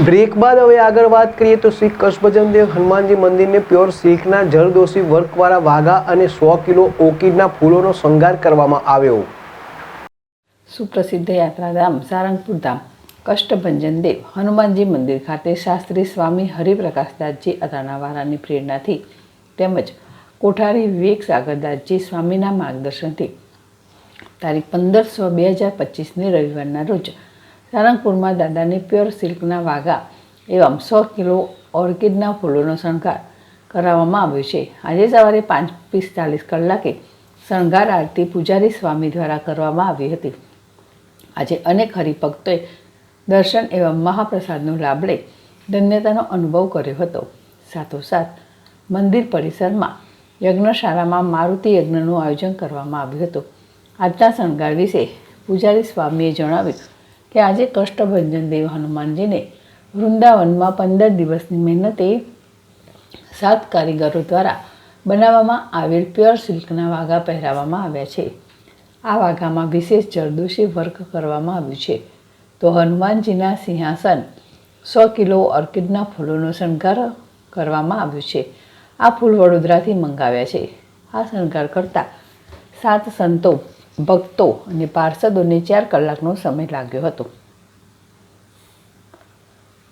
Break બાદ હવે આગળ વાત કરીએ તો શ્રી કચ્છભજન દેવ હનુમાનજી મંદિરને પ્યોર સિલ્કના જરદોશી વર્કવાળા વાઘા અને 100 કિલો ઓર્કિડના ફૂલોનો શણગાર કરવામાં આવ્યો। સુપ્રસિદ્ધ યાત્રાધામ સારંગપુર ધામ કષ્ટભંજન દેવ હનુમાનજી મંદિર ખાતે શાસ્ત્રી સ્વામી હરિપ્રકાશદાસજી અતાણાવાળાની પ્રેરણાથી તેમજ કોઠારી વિવેક સાગરદાસજી સ્વામીના માર્ગદર્શનથી તારીખ 15/6/2025 રવિવારના રોજ સારંગપુરમાં દાદાને પ્યોર સિલ્કના વાઘા એવં 100 કિલો ઓર્કિડના ફૂલોનો શણગાર કરાવવામાં આવ્યો છે। આજે સવારે 5:45 કલાકે શણગાર આરતી પૂજારી સ્વામી દ્વારા કરવામાં આવી હતી। આજે અનેક હરિભક્તોએ દર્શન એવં મહાપ્રસાદનો લાભ લઈ ધન્યતાનો અનુભવ કર્યો હતો। સાથોસાથ મંદિર પરિસરમાં યજ્ઞશાળામાં મારુતિ યજ્ઞનું આયોજન કરવામાં આવ્યું હતું। આજના શણગાર વિશે પૂજારી સ્વામીએ જણાવ્યું કે આજે કષ્ટભંજન દેવ હનુમાનજીને વૃંદાવનમાં 15 દિવસની મહેનતે 7 કારીગરો દ્વારા બનાવવામાં આવેલ પ્યોર સિલ્કના વાઘા પહેરાવવામાં આવ્યા છે। આ વાઘામાં વિશેષ જરદોશી વર્ક કરવામાં આવ્યું છે, તો હનુમાનજીના સિંહાસન 100 કિલો ઓર્કિડના ફૂલોનો શણગાર કરવામાં આવ્યો છે। આ ફૂલ વડોદરાથી મંગાવ્યા છે। આ શણગાર કરતાં 7 સંતો, ભક્તો અને પાર્ષદોને 4 કલાકનો સમય લાગ્યો હતો।